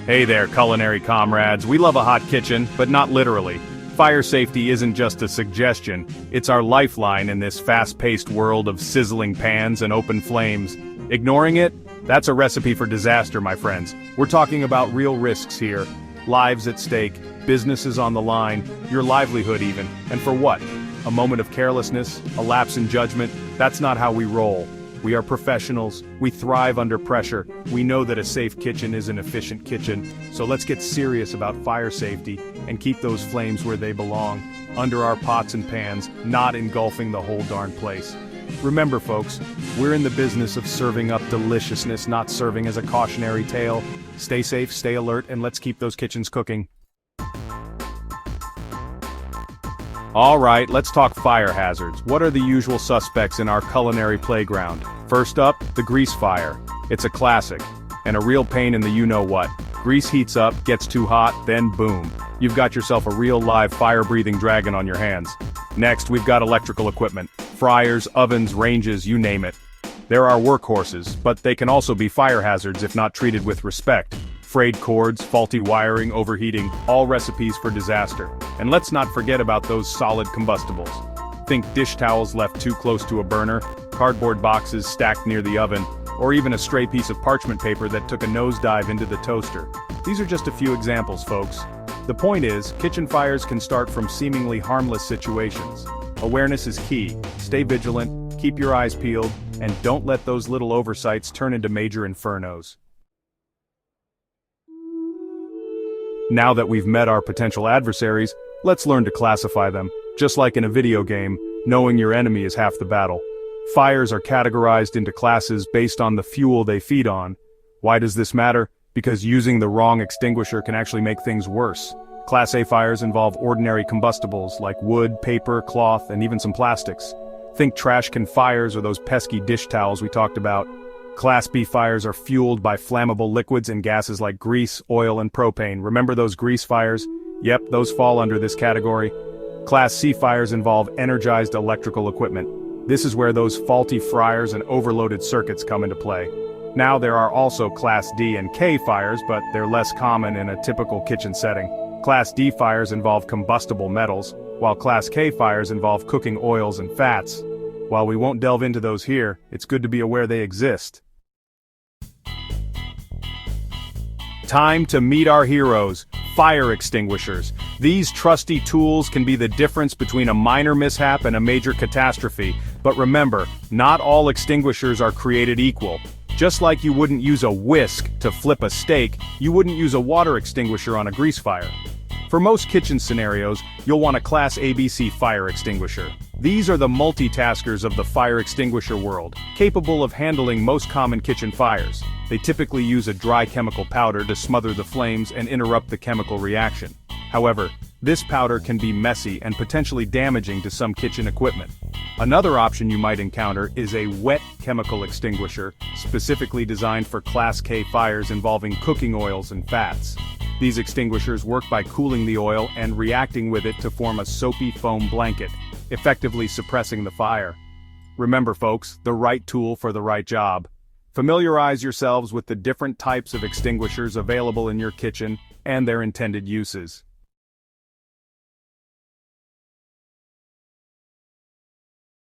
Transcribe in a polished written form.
Hey there, culinary comrades. We love a hot kitchen, but not literally. Fire safety isn't just a suggestion, it's our lifeline in this fast-paced world of sizzling pans and open flames. Ignoring it? That's a recipe for disaster, my friends. We're talking about real risks here. Lives at stake, businesses on the line, your livelihood even. And for what? A moment of carelessness? A lapse in judgment? That's not how we roll. We are professionals, we thrive under pressure, we know that a safe kitchen is an efficient kitchen, so let's get serious about fire safety and keep those flames where they belong, under our pots and pans, not engulfing the whole darn place. Remember folks, we're in the business of serving up deliciousness, not serving as a cautionary tale. Stay safe, stay alert, and let's keep those kitchens cooking. Alright, let's talk fire hazards. What are the usual suspects in our culinary playground? First up, the grease fire. It's a classic, and a real pain in the you-know-what. Grease heats up, gets too hot, then boom. You've got yourself a real live fire-breathing dragon on your hands. Next, we've got electrical equipment. Fryers, ovens, ranges, you name it. There are workhorses, but they can also be fire hazards if not treated with respect. Frayed cords, faulty wiring, overheating, all recipes for disaster. And let's not forget about those solid combustibles. Think dish towels left too close to a burner, cardboard boxes stacked near the oven, or even a stray piece of parchment paper that took a nosedive into the toaster. These are just a few examples, folks. The point is, kitchen fires can start from seemingly harmless situations. Awareness is key. Stay vigilant, keep your eyes peeled, and don't let those little oversights turn into major infernos. Now that we've met our potential adversaries, let's learn to classify them. Just like in a video game, knowing your enemy is half the battle. Fires are categorized into classes based on the fuel they feed on. Why does this matter? Because using the wrong extinguisher can actually make things worse. Class A fires involve ordinary combustibles like wood, paper, cloth, and even some plastics. Think trash can fires or those pesky dish towels we talked about. Class B fires are fueled by flammable liquids and gases like grease, oil, and propane. Remember those grease fires? Yep, those fall under this category. Class C fires involve energized electrical equipment. This is where those faulty fryers and overloaded circuits come into play. Now there are also Class D and K fires, but they're less common in a typical kitchen setting. Class D fires involve combustible metals, while Class K fires involve cooking oils and fats. While we won't delve into those here, it's good to be aware they exist. Time to meet our heroes, fire extinguishers. These trusty tools can be the difference between a minor mishap and a major catastrophe. But remember, not all extinguishers are created equal. Just like you wouldn't use a whisk to flip a steak, you wouldn't use a water extinguisher on a grease fire. For most kitchen scenarios, you'll want a Class ABC fire extinguisher. These are the multitaskers of the fire extinguisher world, capable of handling most common kitchen fires. They typically use a dry chemical powder to smother the flames and interrupt the chemical reaction. However, this powder can be messy and potentially damaging to some kitchen equipment. Another option you might encounter is a wet chemical extinguisher, specifically designed for Class K fires involving cooking oils and fats. These extinguishers work by cooling the oil and reacting with it to form a soapy foam blanket, effectively suppressing the fire. Remember folks, the right tool for the right job. Familiarize yourselves with the different types of extinguishers available in your kitchen and their intended uses.